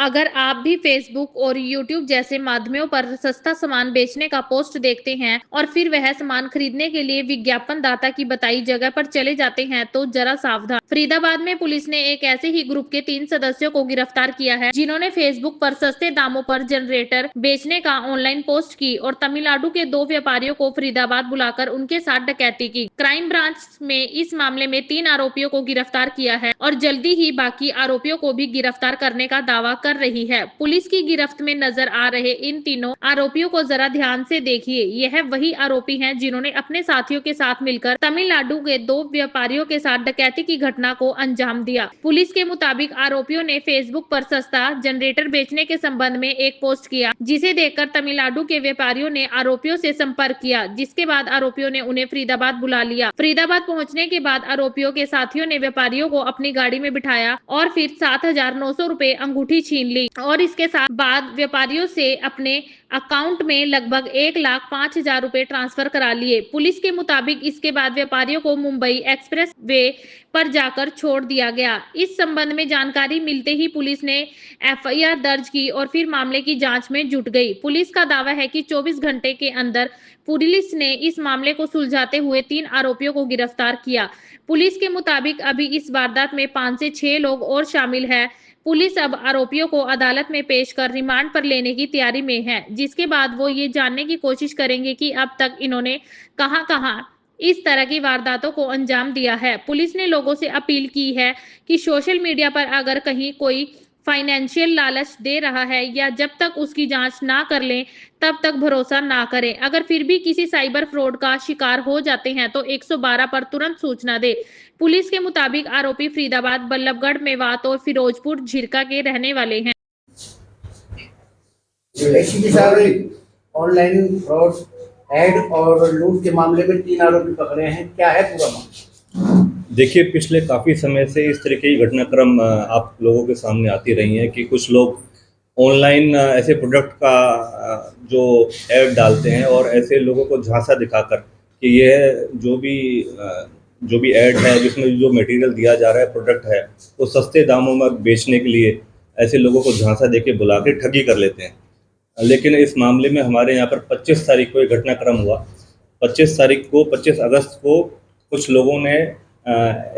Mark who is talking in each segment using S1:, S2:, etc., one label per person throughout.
S1: अगर आप भी फेसबुक और यूट्यूब जैसे माध्यमों पर सस्ता सामान बेचने का पोस्ट देखते हैं और फिर वह सामान खरीदने के लिए विज्ञापन दाता की बताई जगह पर चले जाते हैं तो जरा सावधान। फरीदाबाद में पुलिस ने एक ऐसे ही ग्रुप के 3 सदस्यों को गिरफ्तार किया है जिन्होंने फेसबुक पर सस्ते दामों पर जनरेटर बेचने का ऑनलाइन पोस्ट की और तमिलनाडु के 2 व्यापारियों को फरीदाबाद बुलाकर उनके साथ डकैती की। क्राइम ब्रांच में इस मामले में 3 आरोपियों को गिरफ्तार किया है और जल्दी ही बाकी आरोपियों को भी गिरफ्तार करने का दावा कर रही है। पुलिस की गिरफ्त में नजर आ रहे इन तीनों आरोपियों को जरा ध्यान से देखिए। यह वही आरोपी हैं जिन्होंने अपने साथियों के साथ मिलकर तमिलनाडु के 2 व्यापारियों के साथ डकैती की घटना को अंजाम दिया। पुलिस के मुताबिक आरोपियों ने फेसबुक पर सस्ता जनरेटर बेचने के संबंध में एक पोस्ट किया जिसे देखकर तमिलनाडु के व्यापारियों ने आरोपियों से संपर्क किया, जिसके बाद आरोपियों ने उन्हें फरीदाबाद बुला लिया। फरीदाबाद पहुंचने के बाद आरोपियों के साथियों ने व्यापारियों को अपनी गाड़ी में बिठाया और फिर 7,900 रुपए अंगूठी छीन ली और इसके साथ बाद व्यापारियों से अपने अकाउंट में लगभग 1,05,000 रुपए ट्रांसफर करा लिए। पुलिस के मुताबिक इसके बाद व्यापारियों को मुंबई एक्सप्रेस वे पर जाकर छोड़ दिया गया। इस संबंध में जानकारी मिलते ही पुलिस ने एफआईआर दर्ज की और फिर मामले की जांच में जुट गई। पुलिस का दावा है कि 24 घंटे के अंदर पुलिस ने इस मामले को सुलझाते हुए 3 आरोपियों को गिरफ्तार किया। पुलिस के मुताबिक अभी इस वारदात में 5 से 6 लोग और शामिल हैं। पुलिस अब आरोपियों को अदालत में पेश कर रिमांड पर लेने की तैयारी में है, जिसके बाद वो ये जानने की कोशिश करेंगे कि अब तक इन्होंने कहां-कहां इस तरह की वारदातों को अंजाम दिया है। पुलिस ने लोगों से अपील की है कि सोशल मीडिया पर अगर कहीं कोई फाइनेंशियल लालच दे रहा है या जब तक उसकी जांच ना कर लें तब तक भरोसा ना करें। अगर फिर भी किसी साइबर फ्रॉड का शिकार हो जाते हैं तो 112 पर तुरंत सूचना दें। पुलिस के मुताबिक आरोपी फरीदाबाद, बल्लभगढ़, मेवात और फिरोजपुर झिरका के रहने वाले हैं।
S2: एसीपी साहब, ऑनलाइन फ्रॉड, एड और लूट के मामले में 3 आरोपी पकड़े हैं, क्या है पूरा मामला?
S3: देखिए, पिछले काफ़ी समय से इस तरह की घटनाक्रम आप लोगों के सामने आती रही हैं कि कुछ लोग ऑनलाइन ऐसे प्रोडक्ट का जो ऐड डालते हैं और ऐसे लोगों को झांसा दिखाकर कि यह जो भी ऐड है जिसमें जो मटेरियल दिया जा रहा है, प्रोडक्ट है, वो सस्ते दामों में बेचने के लिए ऐसे लोगों को झांसा देके बुला के ठगी कर लेते हैं। लेकिन इस मामले में हमारे यहाँ पर 25 तारीख को एक घटनाक्रम हुआ। 25 अगस्त को कुछ लोगों ने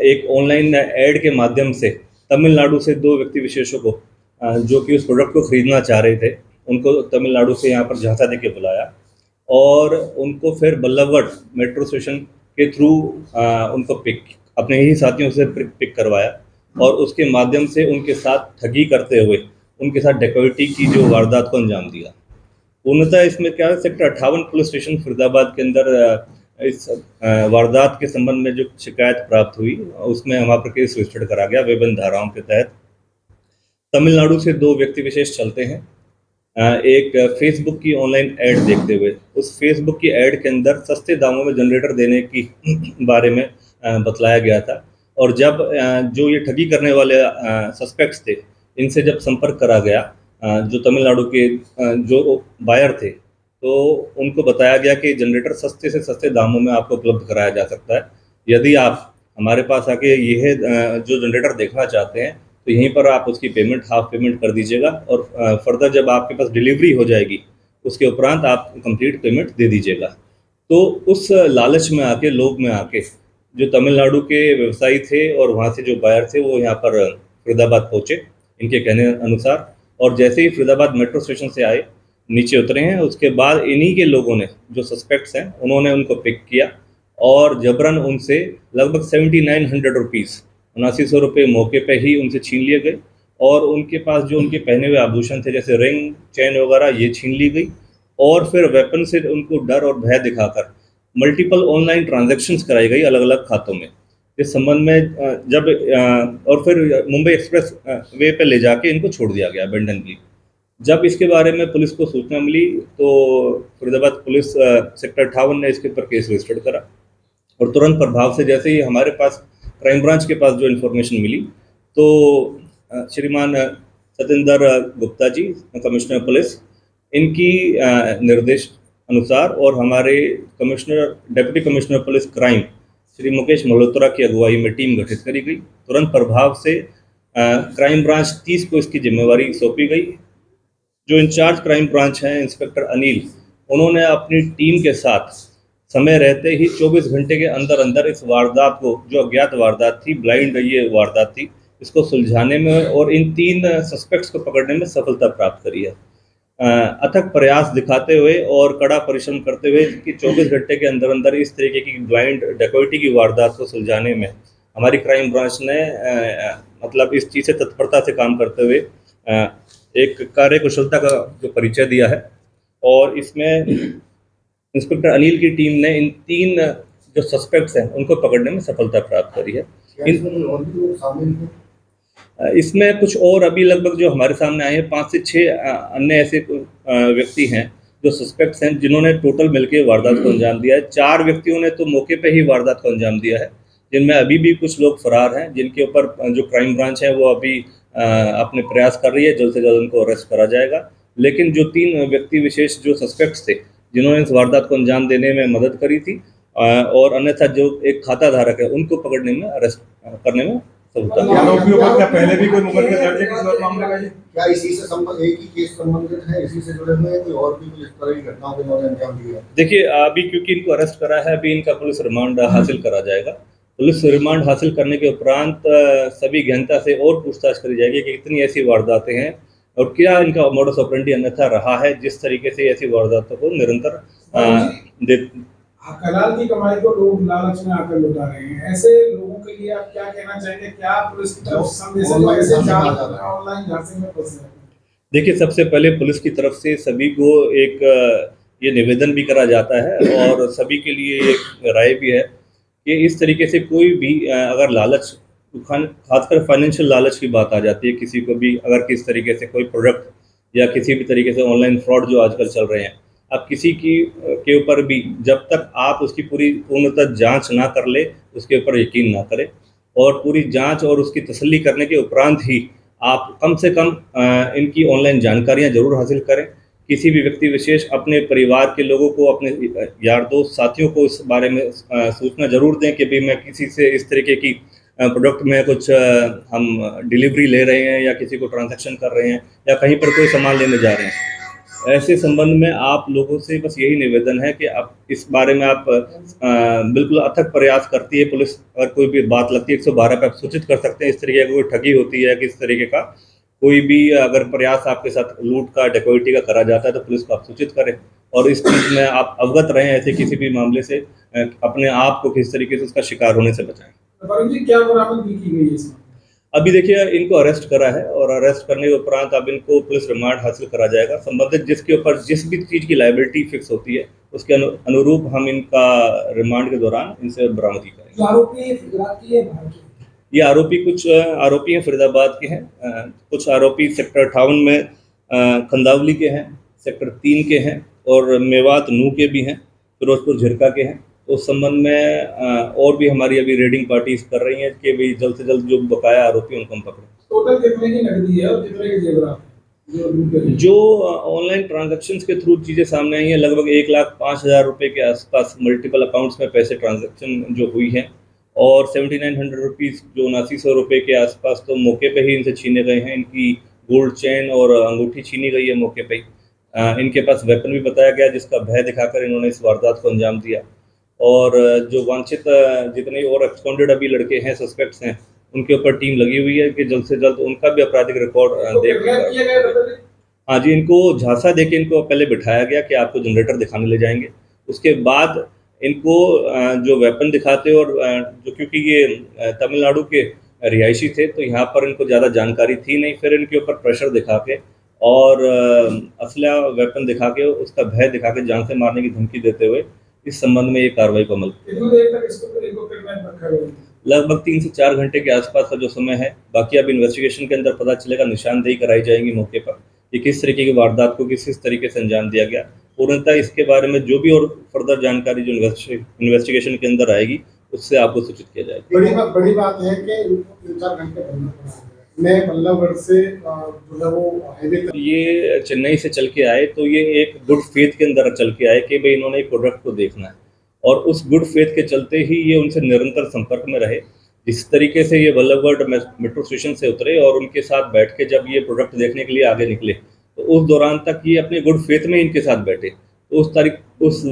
S3: एक ऑनलाइन ऐड के माध्यम से तमिलनाडु से 2 व्यक्ति विशेषों को जो कि उस प्रोडक्ट को ख़रीदना चाह रहे थे, उनको तमिलनाडु से यहाँ पर झांसा देके बुलाया और उनको फिर बल्लभगढ़ मेट्रो स्टेशन के थ्रू उनको अपने ही साथियों से पिक करवाया और उसके माध्यम से उनके साथ ठगी करते हुए उनके साथ डकैती की जो वारदात को अंजाम दिया। पूर्णतः इसमें क्या है, सेक्टर 58 पुलिस स्टेशन फरीदाबाद के अंदर इस वारदात के संबंध में जो शिकायत प्राप्त हुई उसमें हमारे पर केस रजिस्टर्ड करा गया विभिन्न धाराओं के तहत। तमिलनाडु से 2 व्यक्ति विशेष चलते हैं। एक फेसबुक की ऑनलाइन ऐड देखते हुए उस फेसबुक की ऐड के अंदर सस्ते दामों में जनरेटर देने की बारे में बतलाया गया था और जब जो ये ठगी करने वाले सस्पेक्ट्स थे, इनसे जब संपर्क करा गया, जो तमिलनाडु के जो बायर थे, तो उनको बताया गया कि जनरेटर सस्ते से सस्ते दामों में आपको उपलब्ध कराया जा सकता है। यदि आप हमारे पास आके यह जो जनरेटर देखना चाहते हैं तो यहीं पर आप उसकी पेमेंट हाफ पेमेंट कर दीजिएगा और फर्दर जब आपके पास डिलीवरी हो जाएगी उसके उपरांत आप कंप्लीट पेमेंट दे दीजिएगा। तो उस लालच में आके, लोभ में आके जो तमिलनाडु के व्यवसायी थे और वहाँ से जो बायर थे वो यहाँ पर फरीदाबाद पहुँचे इनके कहने अनुसार, और जैसे ही फरीदाबाद मेट्रो स्टेशन से आए, नीचे उतरे हैं, उसके बाद इन्हीं के लोगों ने, जो सस्पेक्ट्स हैं, उन्होंने उनको पिक किया और जबरन उनसे लगभग 7,900 रुपीज़ 7900 रुपये मौके पे ही उनसे छीन लिए गए और उनके पास जो उनके पहने हुए आभूषण थे जैसे रिंग, चैन वगैरह, ये छीन ली गई और फिर वेपन से उनको डर और भय दिखाकर मल्टीपल ऑनलाइन ट्रांजैक्शंस कराई गई अलग अलग खातों में। इस संबंध में जब और फिर मुंबई एक्सप्रेस वे पे ले जाके इनको छोड़ दिया गया अबेंडनली। जब इसके बारे में पुलिस को सूचना मिली तो फरीदाबाद पुलिस सेक्टर 58 ने इसके ऊपर केस रजिस्टर्ड करा और तुरंत प्रभाव से जैसे ही हमारे पास क्राइम ब्रांच के पास जो इन्फॉर्मेशन मिली तो श्रीमान सतेंद्र गुप्ता जी, कमिश्नर पुलिस, इनकी निर्देश अनुसार और हमारे deputy commissioner police crime Shri Mukesh Malhotra की अगुवाई में टीम गठित करी गई। तुरंत प्रभाव से क्राइम ब्रांच 30 को इसकी जिम्मेवारी सौंपी गई। जो इंचार्ज क्राइम ब्रांच हैं इंस्पेक्टर अनिल, उन्होंने अपनी टीम के साथ समय रहते ही 24 घंटे के अंदर अंदर इस वारदात को, जो अज्ञात वारदात थी, ब्लाइंड ये वारदात थी, इसको सुलझाने में और इन 3 सस्पेक्ट्स को पकड़ने में सफलता प्राप्त करी है। अथक प्रयास दिखाते हुए और कड़ा परिश्रम करते हुए कि 24 घंटे के अंदर अंदर इस तरीके की ब्लाइंड डकैती की वारदात को सुलझाने में हमारी क्राइम ब्रांच ने मतलब इस चीज़ से तत्परता से काम करते हुए एक कार्यकुशलता का जो परिचय दिया है। और इसमें इंस्पेक्टर अनिल की टीम ने इन 3 जो सस्पेक्ट्स हैं उनको पकड़ने में सफलता प्राप्त करी है। इसमें कुछ और अभी लगभग जो हमारे सामने आए हैं 5 से 6 अन्य ऐसे व्यक्ति हैं जो सस्पेक्ट्स हैं, जिन्होंने टोटल मिलकर वारदात को अंजाम दिया है। 4 व्यक्तियों ने तो मौके पे ही वारदात को अंजाम दिया है, जिनमें अभी भी कुछ लोग फरार हैं, जिनके ऊपर जो क्राइम ब्रांच है वो अभी अपने प्रयास कर रही है, जल्द से जल्द उनको अरेस्ट करा जाएगा। लेकिन जो 3 व्यक्ति विशेष जो सस्पेक्ट्स थे, जिन्होंने इस वारदात को अंजाम देने में मदद करी थी और अन्यथा जो एक खाता धारक है, उनको पकड़ने में, अरेस्ट करने में सफलता।
S4: आरोपियों पर क्या पहले भी कोई मुकदमे दर्ज है किसी और मामले में?
S5: क्या इसी से एक ही केस संबंधित है, इसी से जुड़े हुए हैं, कोई और भी कुछ इस तरह की घटनाओं के इन्होंने अंजाम दिया?
S3: देखिए, अभी क्योंकि इनको अरेस्ट करा है, अभी इनका पुलिस रिमांड हासिल करा जाएगा। पुलिस रिमांड हासिल करने के उपरांत सभी गहनता से और पूछताछ करी जाएगी कि कितनी ऐसी वारदातें हैं और क्या इनका मोडस ऑपरेंडी अन्यथा रहा है, जिस तरीके से ऐसी वारदातों को निरंतर
S4: हलाल की कमाई को लोग लालच में आकर लुटा रहे हैं। ऐसे लोगों के लिए आप क्या कहना चाहेंगे? क्या पुलिस की तरफ संदेश ऑनलाइन झांसे में फंसे हैं?
S3: देखिए, सबसे पहले पुलिस की तरफ से सभी को एक ये निवेदन भी करा जाता है और सभी के लिए एक राय भी है कि इस तरीके से कोई भी अगर लालच, खासकर फाइनेंशियल लालच की बात आ जाती है, किसी को भी अगर किस तरीके से कोई प्रोडक्ट या किसी भी तरीके से ऑनलाइन फ्रॉड जो आजकल चल रहे हैं, अब किसी के ऊपर भी जब तक आप उसकी पूर्णतः जांच ना कर ले, उसके ऊपर यकीन ना करें और पूरी जांच और उसकी तसल्ली करने के उपरांत ही आप कम से कम इनकी ऑनलाइन जानकारियां जरूर हासिल करें। किसी भी व्यक्ति विशेष अपने परिवार के लोगों को, अपने यार दोस्त साथियों को इस बारे में सूचना जरूर दें कि भाई मैं किसी से इस तरीके की प्रोडक्ट में कुछ हम डिलीवरी ले रहे हैं या किसी को ट्रांजैक्शन कर रहे हैं या कहीं पर कोई सामान लेने जा रहे हैं। ऐसे संबंध में आप लोगों से बस यही निवेदन है कि आप इस बारे में आप बिल्कुल अथक प्रयास करती है पुलिस। अगर कोई भी बात लगती है 112 पे आप सूचित कर सकते हैं। इस तरीके की कोई ठगी होती है, किस तरीके का कोई भी अगर प्रयास आपके साथ लूट का, डकैती का करा जाता है तो पुलिस को आप सूचित करें और इस चीज़ में आप अवगत रहें। ऐसे किसी भी मामले से अपने आप को किस तरीके से उसका शिकार होने से बचाएं।
S4: क्या बरामदगी की गई है?
S3: अभी देखिए, इनको अरेस्ट करा है और अरेस्ट करने के उपरांत अब इनको पुलिस रिमांड हासिल करा जाएगा। संबंधित जिसके ऊपर जिस भी चीज़ की लायबिलिटी फिक्स होती है उसके अनुरूप हम इनका रिमांड के दौरान इनसे बरामदगी करेंगे। ये आरोपी कुछ आरोपी हैं फरीदाबाद के हैं, कुछ आरोपी सेक्टर 58 में खंदावली के हैं, सेक्टर 3 के हैं और मेवात नू के भी हैं, फिरोजपुर झिरका के हैं। तो उस संबंध में और भी हमारी अभी रेडिंग पार्टीज कर रही हैं कि भाई जल्द से जल्द जो बकाया आरोपी उनको हम पकड़ें।
S4: टोटल कितने की नकदी है और कितने के जेवरात?
S3: जो ऑनलाइन ट्रांजैक्शंस के थ्रू चीज़ें सामने आई हैं, लगभग 1,05,000 रुपये के आसपास मल्टीपल अकाउंट्स में पैसे ट्रांजैक्शन जो हुई हैं और 7900 रुपीज़ जो 7900 रुपये के आसपास तो मौके पे ही इनसे छीने गए हैं। इनकी गोल्ड चेन और अंगूठी छीनी गई है मौके पे ही। इनके पास वेपन भी बताया गया जिसका भय दिखाकर इन्होंने इस वारदात को अंजाम दिया। और जो वांछित जितने और एक्सपाउंडेड अभी लड़के हैं, सस्पेक्ट्स हैं, उनके ऊपर टीम लगी हुई है कि जल्द से जल्द उनका भी आपराधिक रिकॉर्ड देख। हाँ जी, इनको झांसा देके इनको पहले बिठाया गया कि आपको जनरेटर दिखाने ले जाएंगे। उसके बाद इनको जो वेपन दिखाते और जो क्योंकि ये तमिलनाडु के रिहायशी थे तो यहाँ पर इनको ज़्यादा जानकारी थी नहीं, फिर इनके ऊपर प्रेशर दिखा के और असला वेपन दिखा के उसका भय दिखा के जान से मारने की धमकी देते हुए इस संबंध में ये कार्रवाई को अमल लगभग 3 से 4 घंटे के आसपास का जो समय है। बाकी अब इन्वेस्टिगेशन के अंदर पता चलेगा, निशानदेही कराई जाएंगी मौके पर कि किस तरीके की वारदात को किस तरीके से अंजाम दिया गया। पूर्णतः इसके बारे में जो भी और फर्दर जानकारी जो इन्वेस्टिगेशन के अंदर आएगी उससे आपको सूचित किया जाएगा।
S4: बड़ी बात है कि 3-4 घंटे मैं बल्लभगढ़ से जो है वो हाईवे
S3: ये चेन्नई से चल के आए तो ये एक गुड फेथ के अंदर चल के आए कि भाई इन्होंने एक प्रोडक्ट को देखना है और उस गुड फेथ के चलते ही ये उनसे निरंतर संपर्क में रहे जिस तरीके से ये बल्लभगढ़ मेट्रो स्टेशन से उतरे और उनके साथ बैठ के जब ये प्रोडक्ट देखने के लिए आगे निकले, तो उस दौरान तक ये अपने गुड फेथ में इनके साथ बैठे। तो उस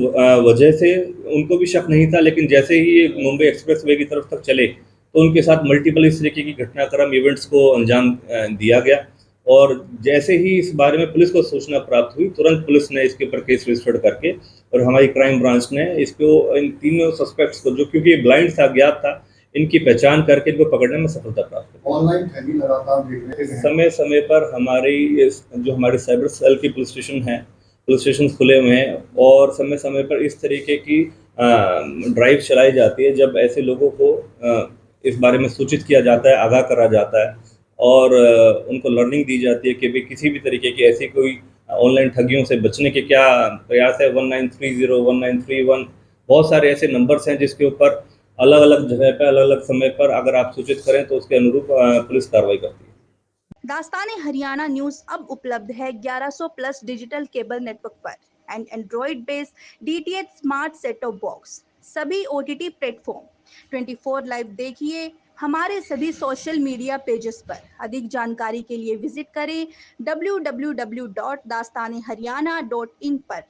S3: वजह से उनको भी शक नहीं था, लेकिन जैसे ही ये मुंबई एक्सप्रेसवे की तरफ तक चले, तो उनके साथ मल्टीपल इस तरीके की घटनाक्रम इवेंट्स को अंजाम दिया गया। और जैसे ही इस बारे में पुलिस को सूचना प्राप्त हुई, तुरंत पुलिस ने इसके ऊपर केस रजिस्टर्ड करके और हमारी क्राइम ब्रांच ने इन तीनों सस्पेक्ट्स को, जो क्योंकि ब्लाइंड था, ज्ञात था, इनकी पहचान करके इनको पकड़ने में सफलता प्राप्त की।
S5: ऑनलाइन ठगी लगातार देख रहे हैं।
S3: समय समय पर जो हमारे साइबर सेल की पुलिस स्टेशन खुले हुए हैं और समय समय पर इस तरीके की ड्राइव चलाई जाती है, जब ऐसे लोगों को इस बारे में सूचित किया जाता है, आगाह करा जाता है और उनको लर्निंग दी जाती है कि भाई किसी भी तरीके की ऐसी कोई ऑनलाइन ठगियों से बचने के क्या प्रयास है। 1930 1931 बहुत सारे ऐसे नंबर्स हैं जिसके ऊपर अलग अलग जगह पर अलग अलग समय पर अगर आप सूचित करें तो उसके अनुरूप पुलिस कार्रवाई करती है।
S6: दास्ताने हरियाणा न्यूज अब उपलब्ध है 1100 प्लस डिजिटल केबल नेटवर्क पर and Android based DTH smart set top box, सभी ओटीटी प्लेटफॉर्म। 24 लाइव देखिए हमारे सभी सोशल मीडिया पेजेस पर। अधिक जानकारी के लिए विजिट करें www.dastaneharyana.in पर।